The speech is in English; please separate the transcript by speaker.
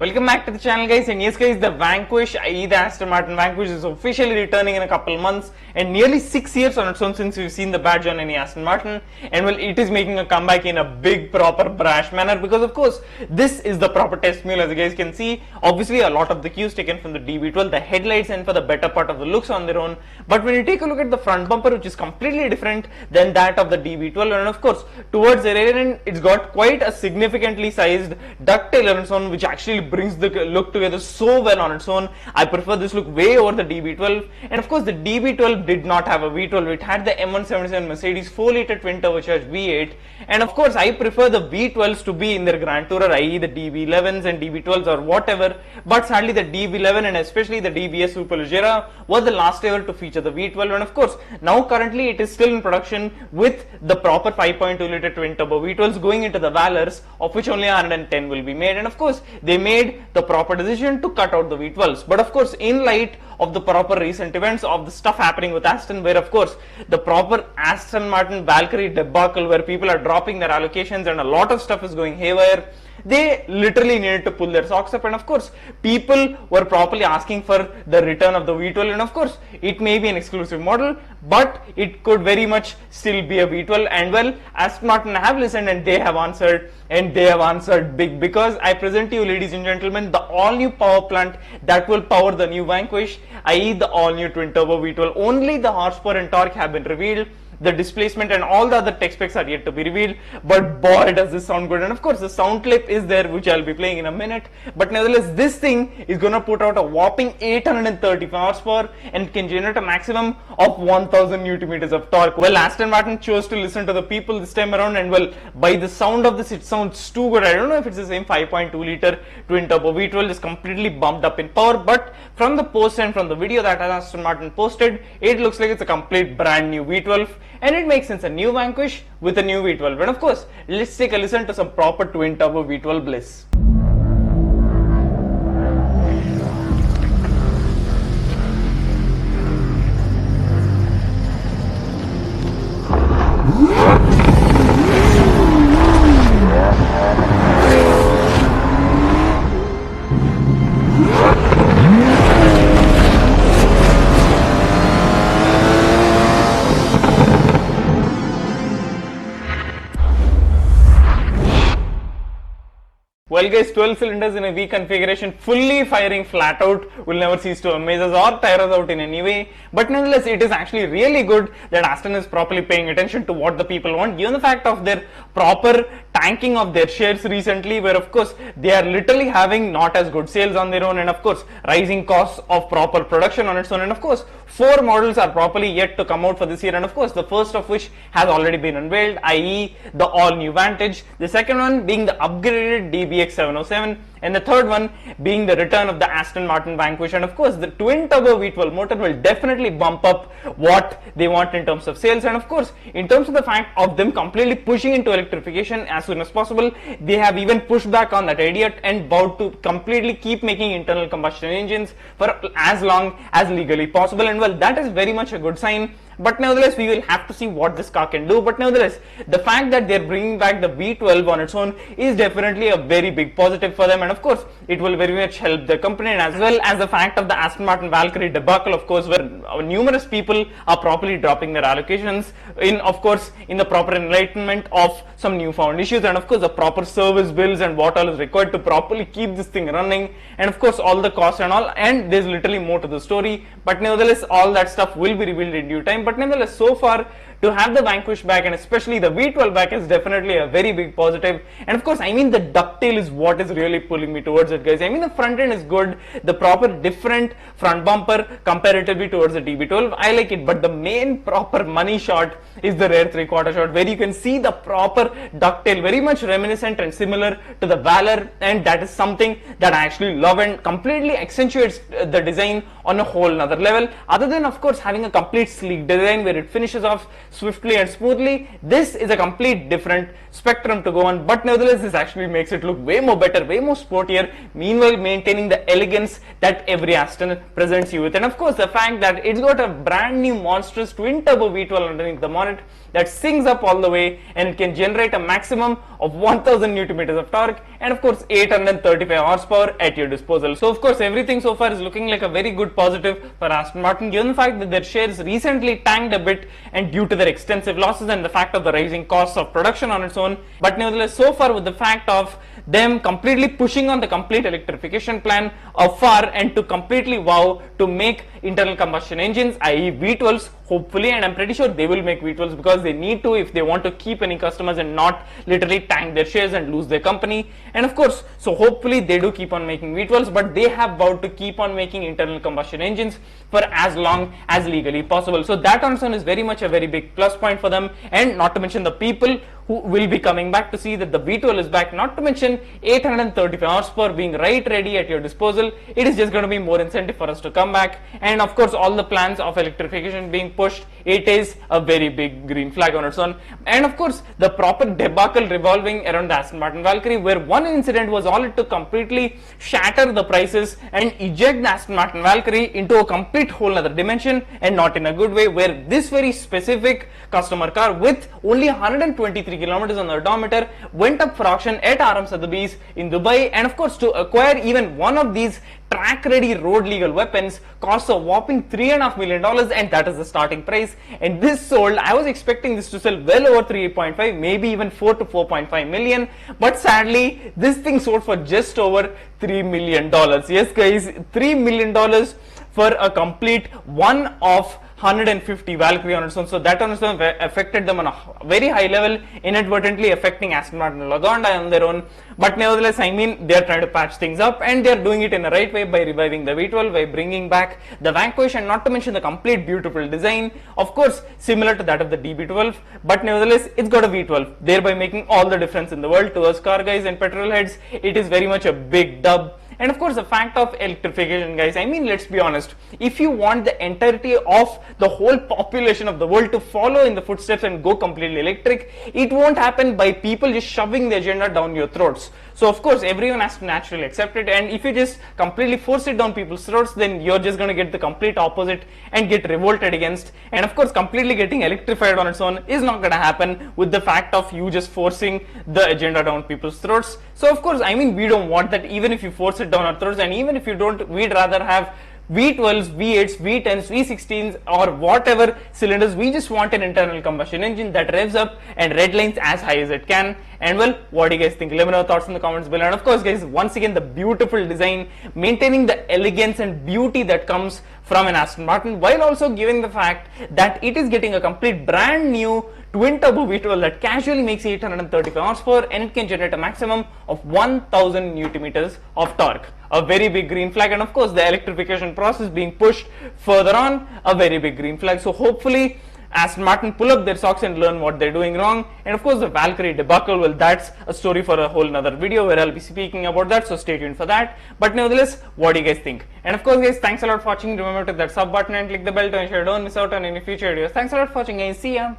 Speaker 1: Welcome back to the channel, guys. And yes, guys, the Vanquish, i.e. the Aston Martin Vanquish, is officially returning in a couple months, and nearly 6 years on its own since we've seen the badge on any Aston Martin. And well, it is making a comeback in a big, proper, brash manner because, of course, this is the proper test mule. As you guys can see, obviously a lot of the cues taken from the DB12, the headlights, and for the better part of the looks on their own. But when you take a look at the front bumper, which is completely different than that of the DB12, and of course, towards the rear end, it's got quite a significantly sized ducktail on its own, which actually brings the look together so well on its own. I prefer this look way over the DB12, and of course the DB12 did not have a V12, it had the M177 Mercedes 4-liter twin-turbocharged V8, and of course I prefer the V12s to be in their Grand Tourer, i.e. the DB11s and DB12s or whatever, but sadly the DB11 and especially the DBS Superleggera were the last ever to feature the V12, and of course now currently it is still in production with the proper 5.2-liter twin-turbo V12s going into the Valours, of which only 110 will be made, and of course they made the proper decision to cut out the V12s. But of course, in light of the proper recent events of the stuff happening with Aston, where of course the proper Aston Martin Valkyrie debacle, where people are dropping their allocations and a lot of stuff is going haywire, they literally needed to pull their socks up, and of course people were properly asking for the return of the V12, and of course it may be an exclusive model, but it could very much still be a V12. And well, Aston Martin have listened and they have answered big, because I present to you, ladies and gentlemen, the all new power plant that will power the new Vanquish, i.e. the all new twin turbo V12. Only the horsepower and torque have been revealed. The displacement and all the other tech specs are yet to be revealed, but boy does this sound good. And of course the sound clip is there, which I'll be playing in a minute, but nevertheless this thing is gonna put out a whopping 830 horsepower and can generate a maximum of 1000 Newton meters of torque. Well, Aston Martin chose to listen to the people this time around, and well, by the sound of this, it sounds too good. I don't know if it's the same 5.2-liter twin turbo V12 is completely bumped up in power, but from the post and from the video that Aston Martin posted, it looks like it's a complete brand new V12. And it makes sense, a new Vanquish with a new V12. And of course, let's take a listen to some proper twin turbo V12 bliss. Well guys, 12 cylinders in a V configuration, fully firing flat out, will never cease to amaze us or tire us out in any way. But nonetheless, it is actually really good that Aston is properly paying attention to what the people want, given the fact of their proper tanking of their shares recently, where of course they are literally having not as good sales on their own, and of course rising costs of proper production on its own, and of course 4 models are properly yet to come out for this year, and of course the first of which has already been unveiled, i.e. the all new Vantage, the second one being the upgraded DBX 707, and the third one being the return of the Aston Martin Vanquish. And of course the twin turbo V12 motor will definitely bump up what they want in terms of sales, and of course in terms of the fact of them completely pushing into electrification as soon as possible, they have even pushed back on that idea and vowed to completely keep making internal combustion engines for as long as legally possible. And well, that is very much a good sign. But nevertheless, we will have to see what this car can do. But nevertheless, the fact that they're bringing back the V12 on its own is definitely a very big positive for them, and of course it will very much help the company, and as well as the fact of the Aston Martin Valkyrie debacle, of course, where numerous people are properly dropping their allocations in, of course, in the proper enlightenment of some newfound issues, and of course the proper service bills and what all is required to properly keep this thing running, and of course all the costs and all, and there's literally more to the story. But nevertheless, all that stuff will be revealed in due time. But nevertheless, so far, to have the Vanquish back and especially the V12 back is definitely a very big positive. And of course, I mean, the ducktail is what is really pulling me towards it, guys. I mean, the front end is good, the proper different front bumper comparatively towards the DB12, I like it, but the main proper money shot is the rear 3/4 shot, where you can see the proper ducktail, very much reminiscent and similar to the Valour, and that is something that I actually love and completely accentuates the design on a whole nother level. Other than of course having a complete sleek design where it finishes off swiftly and smoothly, this is a complete different spectrum to go on, but nevertheless this actually makes it look way more better, way more sportier, meanwhile maintaining the elegance that every Aston presents you with. And of course the fact that it's got a brand new monstrous twin turbo V12 underneath the bonnet that syncs up all the way, and it can generate a maximum of 1000 Newton meters of torque, and of course 835 horsepower at your disposal. So of course everything so far is looking like a very good positive for Aston Martin, given the fact that their shares recently tanked a bit and due to their extensive losses and the fact of the rising costs of production on its own. But nevertheless, so far with the fact of them completely pushing on the complete electrification plan afar and to completely vow to make internal combustion engines, i.e. V12s, hopefully, and I'm pretty sure they will make V12s because they need to if they want to keep any customers and not literally tank their shares and lose their company. And of course, so hopefully they do keep on making V12s, but they have vowed to keep on making internal combustion engines for as long as legally possible. So that on its own is very much a very big plus point for them, and not to mention the people who will be coming back to see that the V12 is back, not to mention 835 horsepower being right ready at your disposal. It is just going to be more incentive for us to come back, and of course all the plans of electrification being pushed, it is a very big green flag on its own. And of course the proper debacle revolving around the Aston Martin Valkyrie, where one incident was all it to completely shatter the prices and eject the Aston Martin Valkyrie into a complete whole other dimension, and not in a good way, where this very specific customer car with only 123 kilometers on the odometer went up for auction at RM Sotheby's in Dubai. And of course to acquire even one of these track ready road legal weapons costs a whopping $3.5 million, and that is the starting price. And this sold, I was expecting this to sell well over 3.5, maybe even 4 to 4.5 million, but sadly this thing sold for just over $3 million. Yes guys, $3 million for a complete one of 150 Valkyrie on its own. So that on its own affected them on a very high level, inadvertently affecting Aston Martin Lagonda on their own. But nevertheless, I mean, they are trying to patch things up, and they are doing it in the right way by reviving the V12, by bringing back the Vanquish, and not to mention the complete beautiful design, of course similar to that of the DB12, but nevertheless it's got a V12, thereby making all the difference in the world to us car guys and petrol heads. It is very much a big dub. And of course the fact of electrification, guys, I mean, let's be honest, if you want the entirety of the whole population of the world to follow in the footsteps and go completely electric, it won't happen by people just shoving the agenda down your throats. So of course everyone has to naturally accept it, and if you just completely force it down people's throats, then you're just going to get the complete opposite and get revolted against. And of course completely getting electrified on its own is not going to happen with the fact of you just forcing the agenda down people's throats. So of course, I mean, we don't want that, even if you force it down our throats, and even if you don't, we'd rather have V12s, V8s, V10s, V16s, or whatever cylinders. We just want an internal combustion engine that revs up and redlines as high as it can. And well, what do you guys think? Let me know your thoughts in the comments below. And of course guys, once again, the beautiful design, maintaining the elegance and beauty that comes from an Aston Martin, while also giving the fact that it is getting a complete brand new twin turbo V12 that casually makes 835 horsepower, and it can generate a maximum of 1000 Newton meters of torque. A very big green flag. And of course the electrification process being pushed further on, a very big green flag. So hopefully Aston Martin pull up their socks and learn what they're doing wrong. And of course the Valkyrie debacle, well, that's a story for a whole nother video where I'll be speaking about that, so stay tuned for that. But nevertheless, what do you guys think? And of course guys, thanks a lot for watching. Remember to hit that sub button and click the bell to ensure you don't miss out on any future videos. Thanks a lot for watching guys, see ya.